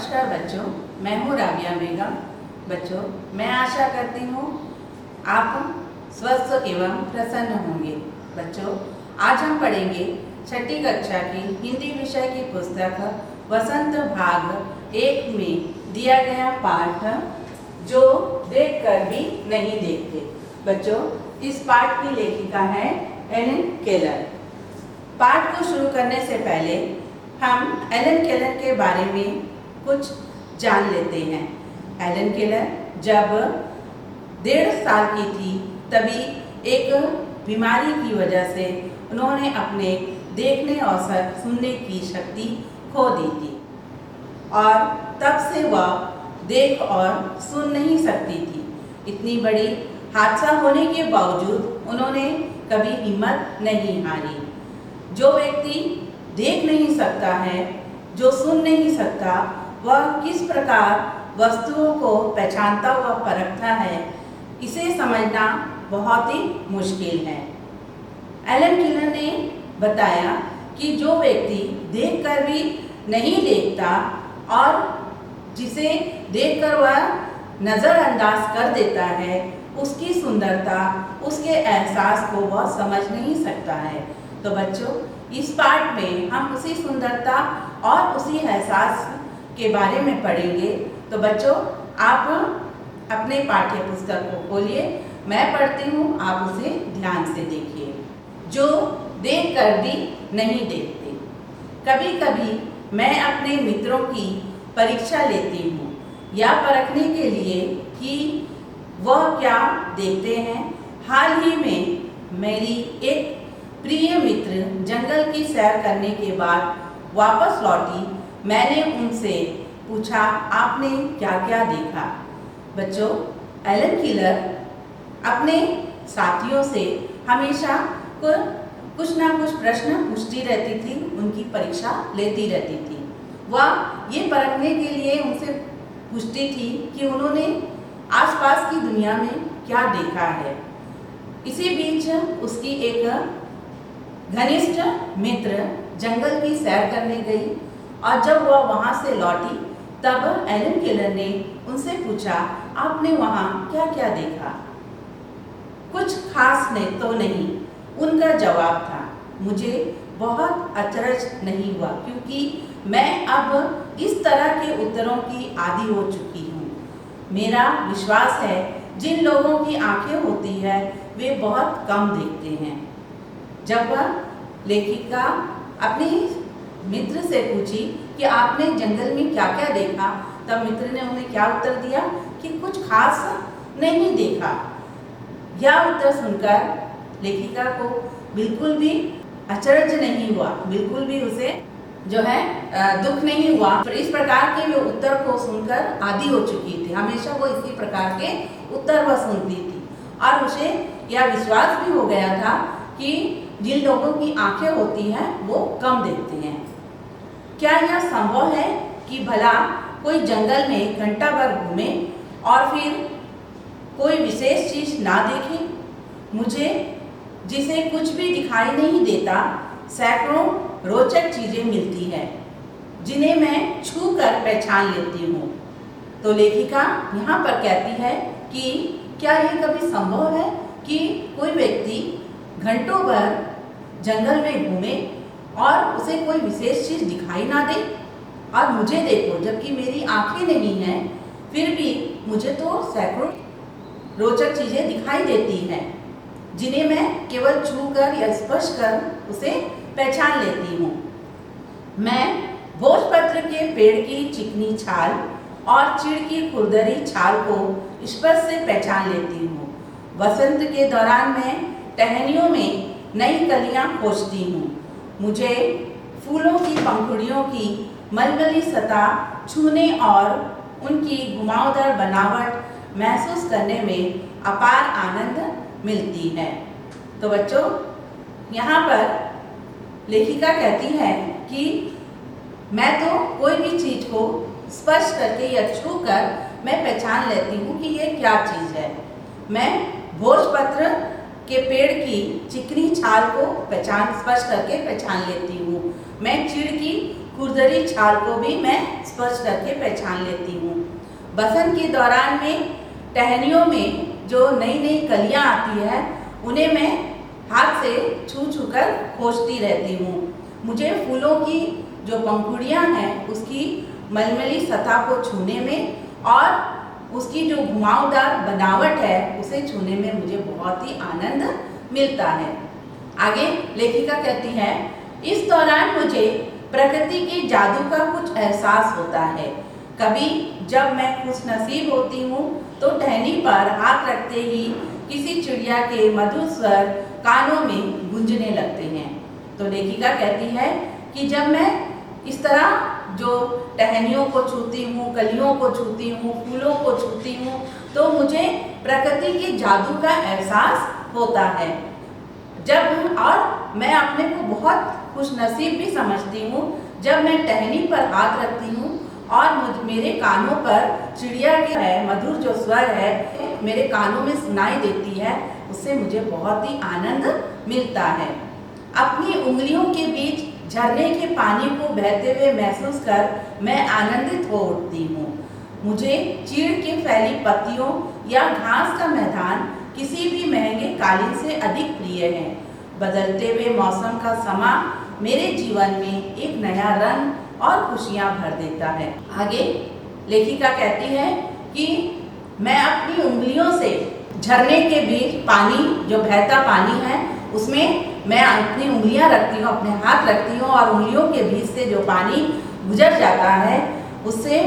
नमस्कार बच्चों, मैं हूँ राबिया बेगम। बच्चों, मैं आशा करती हूँ आप स्वस्थ एवं प्रसन्न होंगे। बच्चों, आज हम पढ़ेंगे छठी कक्षा की हिंदी विषय की पुस्तक वसंत भाग 1 में दिया गया पाठ जो देखकर भी नहीं देखते। बच्चों, इस पाठ की लेखिका है एलन केलर। पाठ को शुरू करने से पहले हम एलन केलर के बारे में कुछ जान लेते हैं। एलन केलर जब 1.5 साल की थी तभी एक बीमारी की वजह से उन्होंने अपने देखने और सुनने की शक्ति खो दी थी और तब से वह देख और सुन नहीं सकती थी। इतनी बड़ी हादसा होने के बावजूद उन्होंने कभी हिम्मत नहीं हारी। जो व्यक्ति देख नहीं सकता है, जो सुन नहीं सकता, वह किस प्रकार वस्तुओं को पहचानता हुआ परखता है, इसे समझना बहुत ही मुश्किल है। एलन केलर ने बताया कि जो व्यक्ति देखकर भी नहीं देखता और जिसे देखकर वह नज़रअंदाज कर देता है, उसकी सुंदरता, उसके एहसास को वह समझ नहीं सकता है। तो बच्चों, इस पाठ में हम उसी सुंदरता और उसी एहसास के बारे में पढ़ेंगे। तो बच्चों, आप अपने पाठ्य पुस्तक को खोलिए, मैं पढ़ती हूँ, आप उसे ध्यान से देखिए। जो देखकर भी नहीं देखते। कभी कभी मैं अपने मित्रों की परीक्षा लेती हूँ या परखने के लिए कि वह क्या देखते हैं। हाल ही में मेरी एक प्रिय मित्र जंगल की सैर करने के बाद वापस लौटी। मैंने उनसे पूछा, आपने क्या क्या देखा? बच्चों, एलन केलर अपने साथियों से हमेशा कुछ ना कुछ प्रश्न पूछती रहती थी, उनकी परीक्षा लेती रहती थी। वह ये परखने के लिए उनसे पूछती थी कि उन्होंने आसपास की दुनिया में क्या देखा है। इसी बीच उसकी एक घनिष्ठ मित्र जंगल की सैर करने गई और जब वह वहाँ से लौटी तब एलन केलर ने उनसे पूछा, आपने वहाँ क्या क्या देखा? कुछ खास तो नहीं, उनका जवाब था। मुझे बहुत अचरज नहीं हुआ क्योंकि मैं अब इस तरह के उत्तरों की आदी हो चुकी हूँ। मेरा विश्वास है जिन लोगों की आंखें होती है वे बहुत कम देखते हैं। जब वह लेखिका अपने मित्र से पूछी कि आपने जंगल में क्या क्या देखा, तब मित्र ने उन्हें क्या उत्तर दिया कि कुछ खास नहीं देखा। यह उत्तर सुनकर लेखिका को बिल्कुल भी अचरज नहीं हुआ, बिल्कुल भी उसे जो है दुख नहीं हुआ। तो इस प्रकार के वो उत्तर को सुनकर आदी हो चुकी थी। हमेशा वो इसी प्रकार के उत्तर वह सुनती थी और उसे यह विश्वास भी हो गया था कि जिन लोगों की आंखें होती हैं वो कम देखते हैं। क्या यह संभव है कि भला कोई जंगल में घंटा भर घूमे और फिर कोई विशेष चीज ना देखे? मुझे जिसे कुछ भी दिखाई नहीं देता, सैकड़ों रोचक चीजें मिलती हैं जिन्हें मैं छू कर पहचान लेती हूँ। तो लेखिका यहाँ पर कहती है कि क्या यह कभी संभव है कि कोई व्यक्ति घंटों भर जंगल में घूमे और उसे कोई विशेष चीज दिखाई ना दे? और मुझे देखो, जबकि मेरी आंखें नहीं हैं, फिर भी मुझे तो सैकड़ों रोचक चीजें दिखाई देती हैं जिन्हें मैं केवल छू कर या स्पर्श कर उसे पहचान लेती हूँ। मैं भोजपत्र के पेड़ की चिकनी छाल और चिड़ की खुरदरी छाल को स्पर्श से पहचान लेती हूँ। वसंत के दौरान मैं टहनियों में नई कलियां खोजती हूँ। मुझे फूलों की पंखुड़ियों की मलमली सतह छूने और उनकी घुमावदार बनावट महसूस करने में अपार आनंद मिलती है। तो बच्चों, यहाँ पर लेखिका कहती है कि मैं तो कोई भी चीज को स्पर्श करके या छू कर मैं पहचान लेती हूँ कि ये क्या चीज है। मैं भोजपत्र के पेड़ की चिकनी छाल को स्पर्श करके पहचान लेती हूँ। मैं चिड़ की खुरदरी छाल को भी मैं स्पर्श करके पहचान लेती हूँ। बसंत के दौरान में टहनियों में जो नई नई कलियाँ आती है उन्हें मैं हाथ से छू छू कर खोजती रहती हूँ। मुझे फूलों की जो पंखुड़ियाँ हैं उसकी मलमली सतह को छूने में और उसकी जो घुमावदार बनावट है उसे छूने में मुझे बहुत ही आनंद मिलता है। आगे लेखिका कहती है, इस दौरान मुझे प्रकृति के जादू का कुछ एहसास होता है। कभी जब मैं खुशनसीब होती हूँ तो टहनी पर हाथ रखते ही किसी चिड़िया के मधुर स्वर कानों में गूंजने लगते हैं। तो लेखिका कहती है कि जब मैं इस तरह जो टहनियों को छूती हूँ, कलियों को छूती हूँ, फूलों को छूती हूँ तो मुझे प्रकृति के जादू का एहसास होता है। जब और मैं अपने को बहुत खुशनसीब भी समझती हूँ जब मैं टहनी पर हाथ रखती हूँ और मेरे कानों पर चिड़िया के मधुर जो स्वर है मेरे कानों में सुनाई देती है, उससे मुझे बहुत ही आनंद मिलता है। अपनी उंगलियों के बीच झरने के पानी को बहते हुए महसूस कर मैं आनंदित हो उठती हूँ। मुझे चीड़ के फैली पत्तियों या घास का मैदान किसी भी महंगे कालीन से अधिक प्रिय है। बदलते हुए मौसम का समा मेरे जीवन में एक नया रंग और खुशियाँ भर देता है। आगे लेखिका कहती है कि मैं अपनी उंगलियों से झरने के बीच पानी जो बहता पानी है उसमें मैं अपनी उंगलियां रखती हूँ, अपने हाथ रखती हूँ और उंगलियों के बीच से जो पानी गुजर जाता है उससे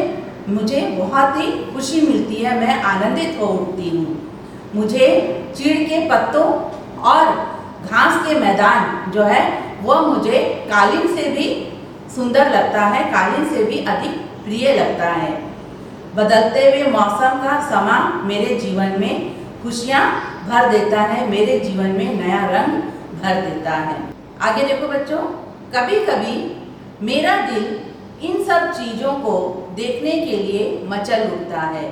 मुझे बहुत ही खुशी मिलती है, मैं आनंदित हो उठती हूँ। मुझे चीड़ के पत्तों और घास के मैदान जो है वह मुझे कालीन से भी सुंदर लगता है, कालीन से भी अधिक प्रिय लगता है। बदलते हुए मौसम का समा मेरे जीवन में खुशियाँ भर देता है, मेरे जीवन में नया रंग भर देता है। आगे देखो बच्चों, कभी कभी मेरा दिल इन सब चीज़ों को देखने के लिए मचल उठता है।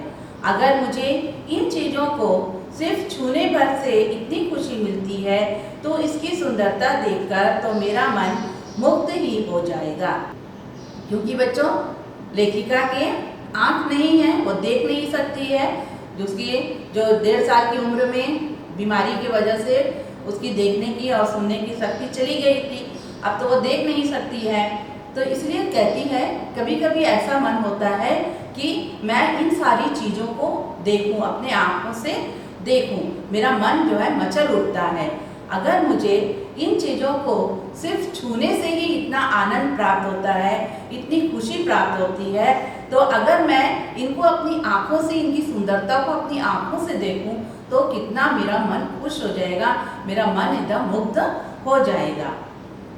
अगर मुझे इन चीज़ों को सिर्फ छूने भर से इतनी खुशी मिलती है तो इसकी सुंदरता देखकर तो मेरा मन मुग्ध ही हो जाएगा। क्योंकि बच्चों लेखिका के आँख नहीं है, वो देख नहीं सकती है। उसकी जो 1.5 साल की उम्र में बीमारी की वजह से उसकी देखने की और सुनने की शक्ति चली गई थी, अब तो वो देख नहीं सकती है। तो इसलिए कहती है कभी कभी ऐसा मन होता है कि मैं इन सारी चीज़ों को देखूं, अपने आँखों से देखूं, मेरा मन जो है मचल उठता है। अगर मुझे इन चीज़ों को सिर्फ छूने से ही इतना आनंद प्राप्त होता है, इतनी खुशी प्राप्त होती है, तो अगर मैं इनको अपनी आँखों से, इनकी सुंदरता को अपनी आँखों से देखूं तो कितना मेरा मन खुश हो जाएगा, मेरा मन एकदम मुग्ध हो जाएगा।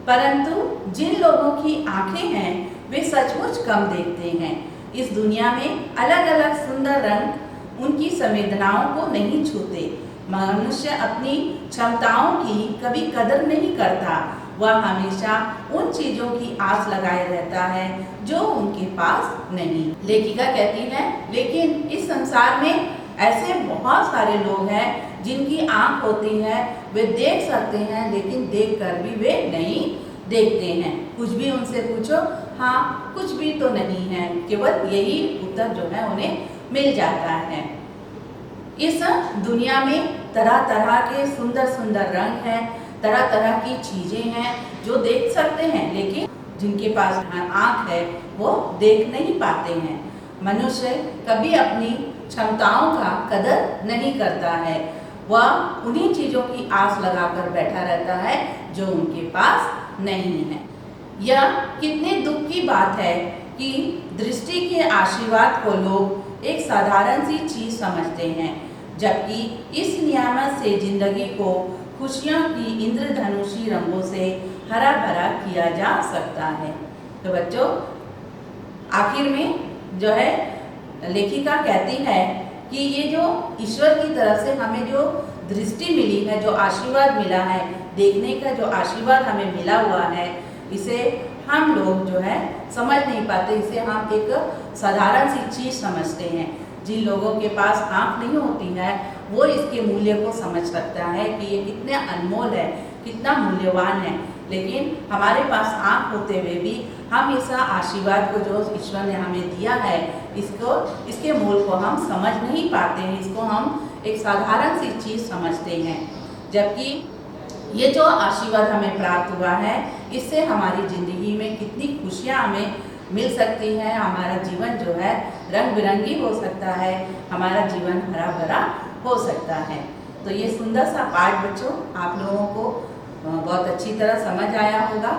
परंतु जिन लोगों की आँखें हैं वे सचमुच कम देखते हैं। इस दुनिया में अलग अलग सुंदर रंग उनकी संवेदनाओं को नहीं छूते। मनुष्य अपनी क्षमताओं की कभी कदर नहीं करता, वह हमेशा उन चीज़ों की आस लगाए रहता है जो उनके पास नहीं। लेखिका कहती है लेकिन इस संसार में ऐसे बहुत सारे लोग हैं जिनकी आँख होती है, वे देख सकते हैं लेकिन देख कर भी वे नहीं देखते हैं। कुछ भी उनसे पूछो, हाँ कुछ भी तो नहीं है, केवल यही उत्तर जो है उन्हें मिल जाता है। इस दुनिया में तरह तरह के सुंदर सुंदर रंग हैं, तरह तरह की चीज़ें हैं जो देख सकते हैं, लेकिन जिनके पास आँख है वो देख नहीं पाते हैं। मनुष्य कभी अपनी क्षमताओं का कदर नहीं करता है, वह उन्हीं चीज़ों की आस लगाकर बैठा रहता है जो उनके पास नहीं है। यह कितने दुख की बात है कि दृष्टि के आशीर्वाद को लोग एक साधारण सी चीज़ समझते हैं, जबकि इस नियामत से जिंदगी को खुशियों की इंद्रधनुषी रंगों से हरा भरा किया जा सकता है। तो बच्चों आखिर में जो है लेखिका कहती है कि ये जो ईश्वर की तरफ से हमें जो दृष्टि मिली है, जो आशीर्वाद मिला है, देखने का जो आशीर्वाद हमें मिला हुआ है, इसे हम लोग जो है समझ नहीं पाते, इसे हम एक साधारण सी चीज़ समझते हैं। जिन लोगों के पास आँख नहीं होती है वो इसके मूल्य को समझ सकता है कि ये कितना अनमोल है, कितना मूल्यवान है। लेकिन हमारे पास आँख होते हुए भी हम इस आशीर्वाद को जो ईश्वर ने हमें दिया है इसके मूल को हम समझ नहीं पाते हैं। इसको हम एक साधारण सी चीज़ समझते हैं, जबकि ये जो आशीर्वाद हमें प्राप्त हुआ है इससे हमारी ज़िंदगी में कितनी खुशियाँ हमें मिल सकती हैं। हमारा जीवन जो है रंग बिरंगी हो सकता है, हमारा जीवन हरा भरा हो सकता है। तो ये सुंदर सा पाठ बच्चों आप लोगों को बहुत अच्छी तरह समझ आया होगा।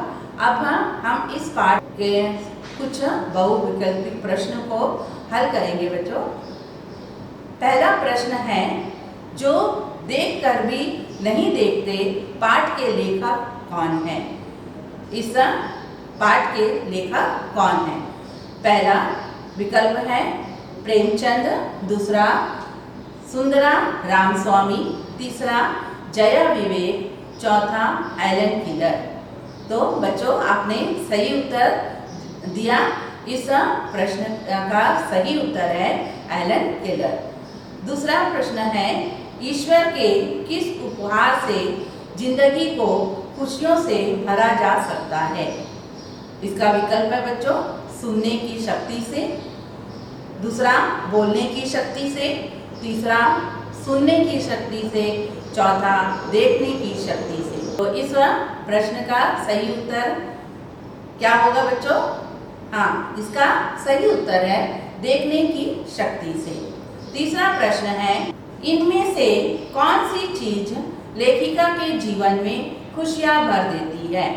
अब हम इस पाठ के कुछ बहुविकल्पिक प्रश्न को हल करेंगे बच्चों। पहला प्रश्न है, जो देखकर भी नहीं देखते पाठ के लेखक कौन है? इस पाठ के लेखक कौन है? पहला विकल्प है प्रेमचंद, दूसरा सुंदरा रामस्वामी, तीसरा जया विवेक, चौथा एलन किलर। तो बच्चों आपने सही उत्तर दिया। इस प्रश्न का सही उत्तर है एलन किलर। दूसरा प्रश्न है, ईश्वर के किस उपहार से जिंदगी को खुशियों से भरा जा सकता है? इसका विकल्प है बच्चों सुनने की शक्ति से, दूसरा बोलने की शक्ति से, तीसरा सुनने की शक्ति से, चौथा देखने की शक्ति से। तो इस प्रश्न का सही उत्तर क्या होगा बच्चों? हाँ, इसका सही उत्तर है देखने की शक्ति से। तीसरा प्रश्न है, इनमें से कौन सी चीज लेखिका के जीवन में खुशियां भर देती है?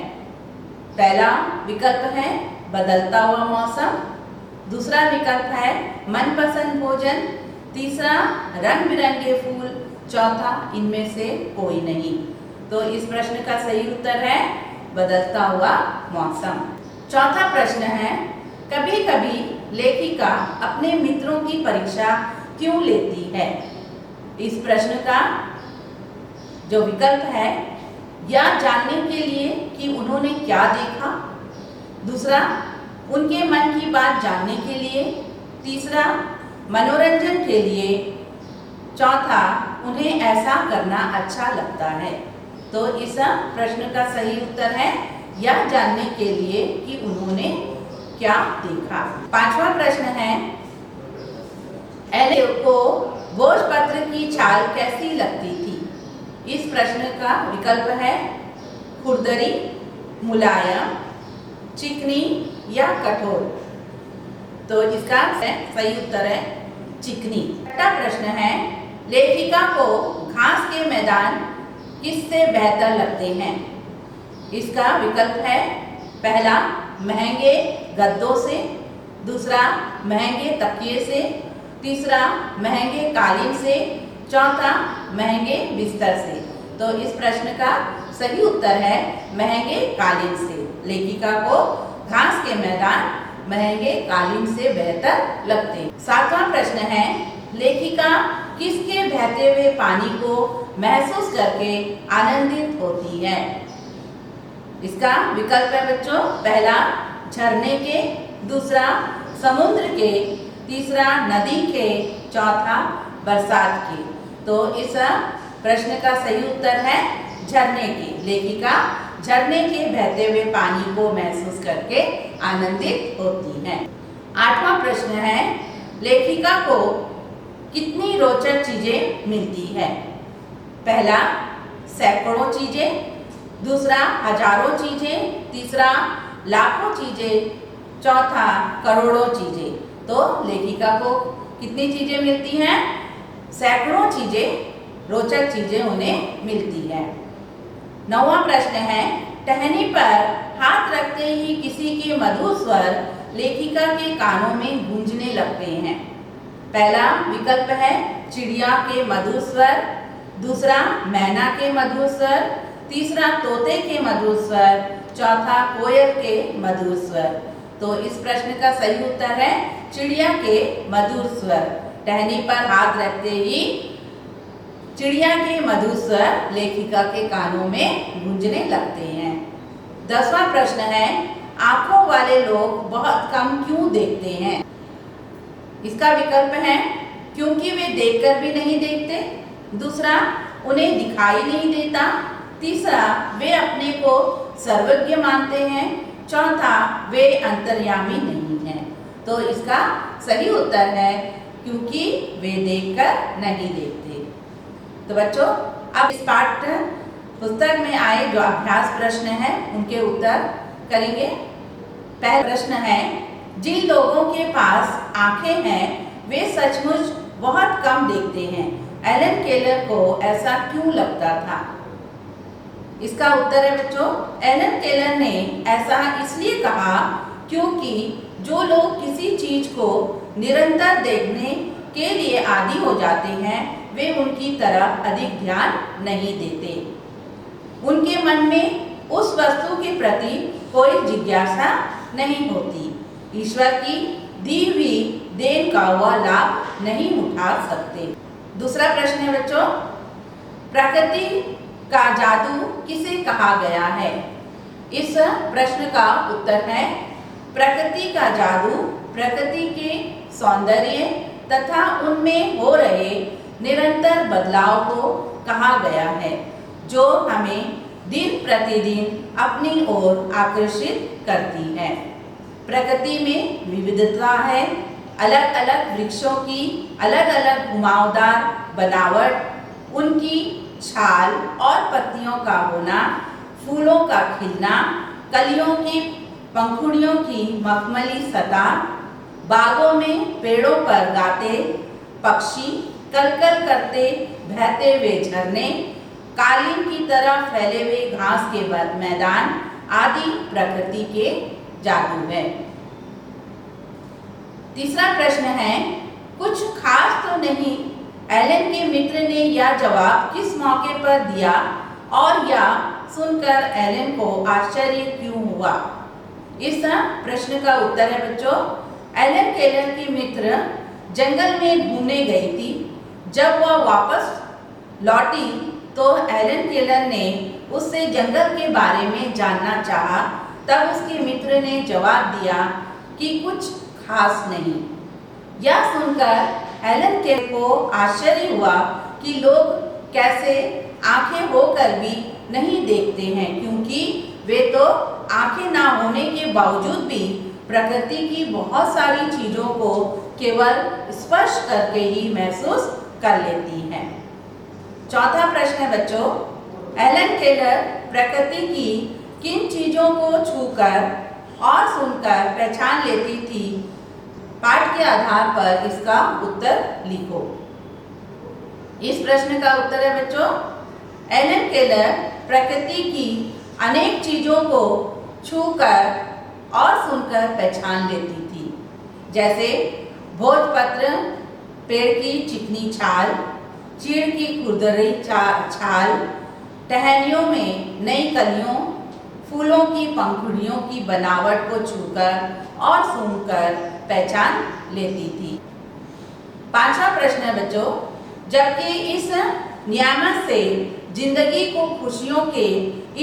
पहला विकल्प है बदलता हुआ मौसम, दूसरा विकल्प है मनपसंद भोजन, तीसरा रंग बिरंगे फूल, चौथा इनमें से कोई नहीं। तो इस प्रश्न का सही उत्तर है बदलता हुआ मौसम। चौथा प्रश्न है, कभी कभी लेखिका अपने मित्रों की परीक्षा क्यों लेती है? इस प्रश्न का जो विकल्प है, यह जानने के लिए कि उन्होंने क्या देखा, दूसरा उनके मन की बात जानने के लिए, तीसरा मनोरंजन के लिए, चौथा उन्हें ऐसा करना अच्छा लगता है। तो इस प्रश्न का सही उत्तर है यह जानने के लिए कि उन्होंने क्या देखा। पांचवा प्रश्न है, एलन को भोजपत्र की छाल कैसी लगती थी? इस प्रश्न का विकल्प है खुरदरी, मुलायम, चिकनी या कठोर। तो इसका सही उत्तर है चिकनी। छठा प्रश्न है, लेखिका को घास के मैदान किससे बेहतर लगते हैं? इसका विकल्प है पहला महंगे गद्दों से, दूसरा महंगे तकिए से, तीसरा महंगे कालीन से, चौथा महंगे बिस्तर से। तो इस प्रश्न का सही उत्तर है महंगे कालीन से। लेखिका को घास के मैदान महंगे कालीन से बेहतर लगते हैं। सातवां प्रश्न है, लेखिका किसके बहते हुए पानी को महसूस करके आनंदित होती है? इसका विकल्प है बच्चों पहला झरने के, दूसरा समुद्र के, तीसरा नदी के, चौथा बरसात के। तो इस प्रश्न का सही उत्तर है झरने के। लेखिका झरने के बहते हुए पानी को महसूस करके आनंदित होती है। आठवां प्रश्न है, लेखिका को कितनी रोचक चीजें मिलती है? पहला सैकड़ों चीजें, दूसरा हजारों चीजें, तीसरा लाखों चीजें, चौथा करोड़ों चीजें। तो लेखिका को कितनी चीजें मिलती हैं? सैकड़ों चीजें, रोचक चीजें उन्हें मिलती हैं। नौवां प्रश्न है, टहनी पर हाथ रखते ही किसी के मधुर स्वर लेखिका के कानों में गूंजने लगते हैं। पहला विकल्प है चिड़िया के मधुर स्वर, दूसरा मैना के मधुर स्वर, तीसरा तोते के मधुर स्वर, चौथा कोयल के मधुर स्वर। तो इस प्रश्न का सही उत्तर है चिड़िया के मधुर स्वर। टहनी पर हाथ रखते ही चिड़िया के मधुर स्वर लेखिका के कानों में गूंजने लगते हैं। 10वां प्रश्न है, आंखों वाले लोग बहुत कम क्यों देखते हैं? इसका विकल्प है क्योंकि वे देखकर भी नहीं देखते, दूसरा उन्हें दिखाई नहीं देता, तीसरा, वे अपने को सर्वज्ञ मानते हैं। चौथा, वे अंतर्यामी नहीं हैं। तो इसका सही उत्तर है क्योंकि वे देखकर नहीं देखते। तो बच्चों, अब इस पाठ्य पुस्तक में आए जो अभ्यास प्रश्न हैं उनके उत्तर करेंगे। पहला प्रश्न है, जिन लोगों के पास आंखें हैं वे सचमुच बहुत कम देखते हैं। एलन केलर को ऐसा क्यों लगता था? इसका उत्तर है बच्चों, एलन केलर ने ऐसा इसलिए कहा क्योंकि जो लोग किसी चीज को निरंतर देखने के लिए आदी हो जाते हैं वे उनकी तरफ अधिक ध्यान नहीं देते। उनके मन में उस वस्तु के प्रति कोई जिज्ञासा नहीं होती। ईश्वर की दी हुई देन का वह लाभ नहीं उठा सकते। दूसरा प्रश्न है बच्चों, प्रकृति का जादू किसे कहा गया है? इस प्रश्न का उत्तर है, प्रकृति का जादू प्रकृति के सौंदर्य तथा उनमें हो रहे निरंतर बदलाव को कहा गया है जो हमें दिन प्रतिदिन अपनी ओर आकर्षित करती है। प्रकृति में विविधता है, अलग अलग वृक्षों की अलग अलग घुमावदार बनावट, उनकी छाल और पत्तियों का होना, फूलों का खिलना, कलियों की पंखुड़ियों की मखमली सतह, बागों में पेड़ों पर गाते पक्षी, कलकल करते बहते हुए झरने, कालीन की तरह फैले हुए घास के मैदान आदि प्रकृति के जादू है। तीसरा प्रश्न है, कुछ खास तो नहीं, एलन के मित्र ने यह जवाब किस मौके पर दिया और यह सुनकर एलन को आश्चर्य क्यों हुआ? इस प्रश्न का उत्तर है बच्चों, एलन केलर की मित्र जंगल में घूमने गई थी। जब वह वापस लौटी तो एलन केलर ने उससे जंगल के बारे में जानना चाहा। तब उसके मित्र ने जवाब दिया कि कुछ खास नहीं। यह सुनकर एलन केलर को आश्चर्य हुआ कि लोग कैसे आंखें होकर भी नहीं देखते हैं, क्योंकि वे तो आंखें ना होने के बावजूद भी प्रकृति की बहुत सारी चीजों को केवल स्पर्श करके ही महसूस कर लेती हैं। चौथा प्रश्न है बच्चों, एलन केलर प्रकृति की किन चीजों को छूकर और सुनकर पहचान लेती थी? पाठ के आधार पर इसका उत्तर लिखो। इस प्रश्न का उत्तर है बच्चों, एलन केलर प्रकृति की अनेक चीजों को छूकर और सुनकर पहचान लेती थी, जैसे भोजपत्र, पेड़ की चिकनी छाल, चीड़ की खुरदरी छाल, टहनियों में नई कलियों, फूलों की पंखुड़ियों की बनावट को छूकर और सूंघकर पहचान लेती थी। पांचवा प्रश्न है बच्चों, जबकि इस नियामक से जिंदगी को खुशियों के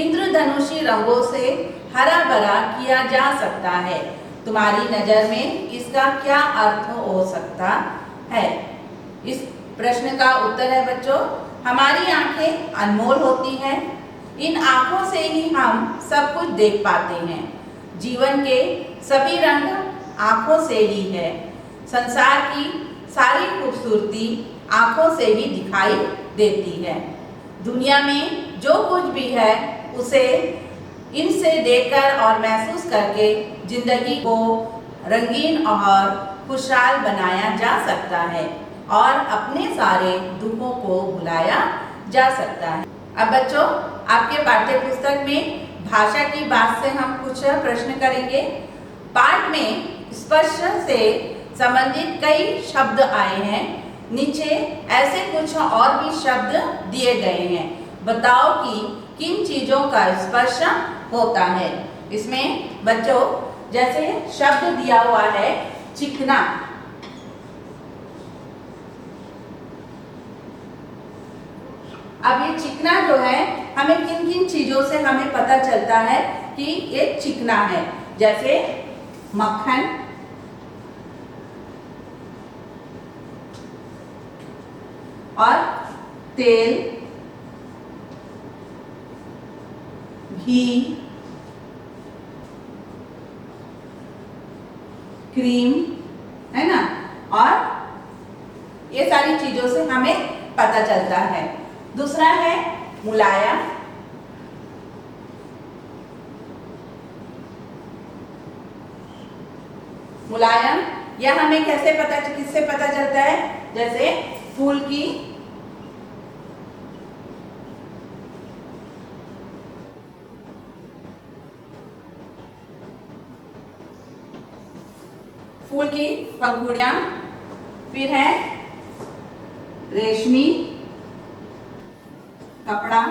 इंद्रधनुषी रंगों से हरा भरा किया जा सकता है, तुम्हारी नजर में इसका क्या अर्थ हो सकता है? इस प्रश्न का उत्तर है बच्चों, हमारी आंखें अनमोल होती हैं। इन आंखों से ही हम सब कुछ देख पाते हैं। जीवन के सभी रंग आंखों से ही है। संसार की सारी खूबसूरती आंखों से ही दिखाई देती है। दुनिया में जो कुछ भी है उसे इनसे देखकर और महसूस करके जिंदगी को रंगीन और खुशहाल बनाया जा सकता है और अपने सारे दुखों को भुलाया जा सकता है। अब बच्चों, आपके पाठ्य पुस्तक में भाषा की बात से हम कुछ प्रश्न करेंगे। पाठ में स्पर्श से संबंधित कई शब्द आए हैं। नीचे ऐसे कुछ और भी शब्द दिए गए हैं। बताओ कि किन चीजों का स्पर्श होता है। इसमें बच्चों जैसे शब्द दिया हुआ है चिकना, अब ये चिकना जो है हमें किन किन चीजों से हमें पता चलता है कि ये चिकना है, जैसे मक्खन, और तेल, घी, क्रीम, है ना। और ये सारी चीजों से हमें पता चलता है। दूसरा है मुलायम, मुलायम यह हमें किससे पता चलता है? जैसे फूल की पंखुड़ियां, फिर है रेशमी कपड़ा,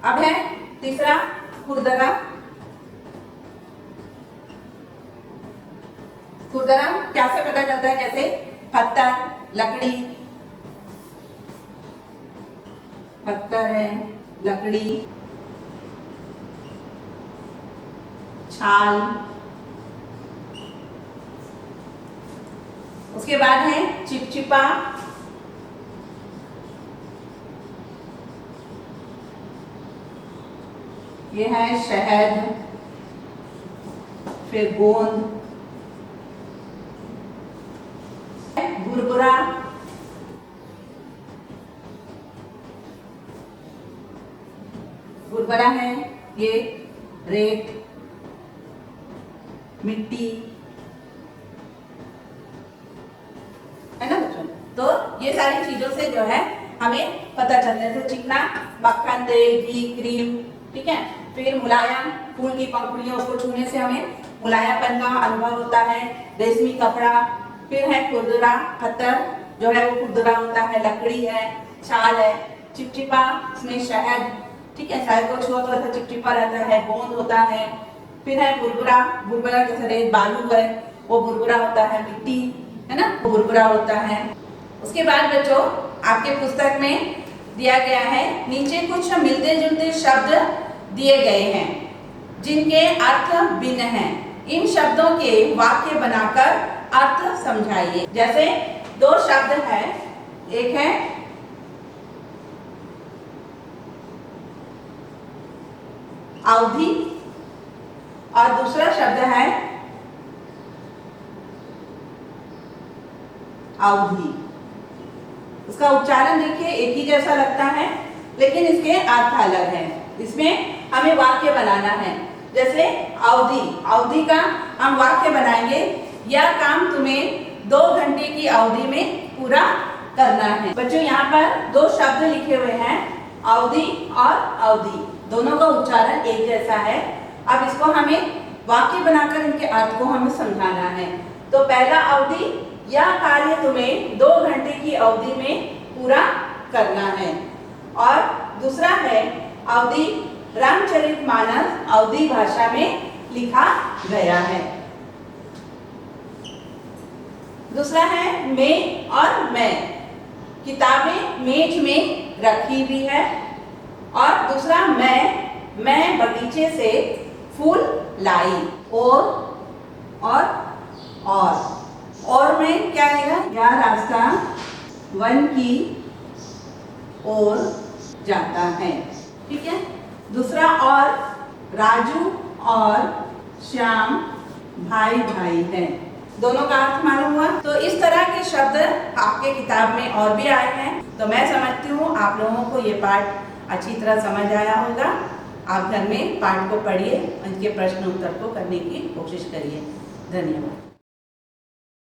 अब है तीसरा खुरदरा। खुरदरा क्या से पता चलता है? जैसे पत्थर, लकड़ी, पत्थर है, लकड़ी, छाल। उसके बाद है चिपचिपा, ये है शहद, फिर गोंद, भुरभुरा, भुरभुरा है ये रेत, मिट्टी, है ना बच्चों। तो ये सारी चीजों से जो है हमें पता चलता है। चिकना मक्खन, तेल, घी, क्रीम, ठीक है। फिर मुलायम फूल की पंखुड़ियां, उसको छूने से हमें मुलायमपन का अनुभव होता है। रेशमी कपड़ा, फिर है खुरदुरा, पत्थर जो है वो खुरदुरा होता है, लकड़ी है, छाल है, चिपचिपा इसमें शहद, ठीक है, शहद को छुओ तो ऐसा चिपचिपा रहता है, गोंद होता है। फिर है बुरबुरा, बुरबुरा जैसे रेत बालू है वो बुरबुरा होता है, मिट्टी है ना वो बुरबुरा होता है। उसके बाद बच्चों आपके पुस्तक में दिया गया है, नीचे कुछ मिलते जुलते शब्द दिए गए हैं जिनके अर्थ भिन्न हैं। इन शब्दों के वाक्य बनाकर अर्थ समझाइए। जैसे दो शब्द है, एक है अवधि और दूसरा शब्द है अवधि। उसका उच्चारण देखिए एक ही जैसा लगता है लेकिन इसके अर्थ अलग है। इसमें हमें वाक्य बनाना है। जैसे अवधि, अवधि का हम वाक्य बनाएंगे, यह काम तुम्हें 2 घंटे की अवधि में पूरा करना है। बच्चों यहाँ पर दो शब्द लिखे हुए हैं, अवधि और अवधि, दोनों का उच्चारण एक जैसा है। अब इसको हमें वाक्य बनाकर इनके अर्थ को हमें समझाना है। तो पहला अवधि, यह कार्य तुम्हें 2 घंटे की अवधि में पूरा करना है। और दूसरा है अवधि, रामचरितमानस अवधि भाषा में लिखा गया है। दूसरा है मैं और मैं, किताबें मेज में रखी हुई है। और दूसरा मैं बगीचे से फूल लाई। और में क्या आएगा? यह रास्ता वन की ओर जाता है, ठीक है। दूसरा और, राजू और श्याम भाई भाई हैं। दोनों का अर्थ मालूम हुआ। तो इस तरह के शब्द आपके किताब में और भी आए हैं। तो मैं समझती हूँ आप लोगों को ये पाठ अच्छी तरह समझ आया होगा। आप घर में पाठ को पढ़िए, उनके प्रश्न उत्तर को करने की कोशिश करिए। धन्यवाद।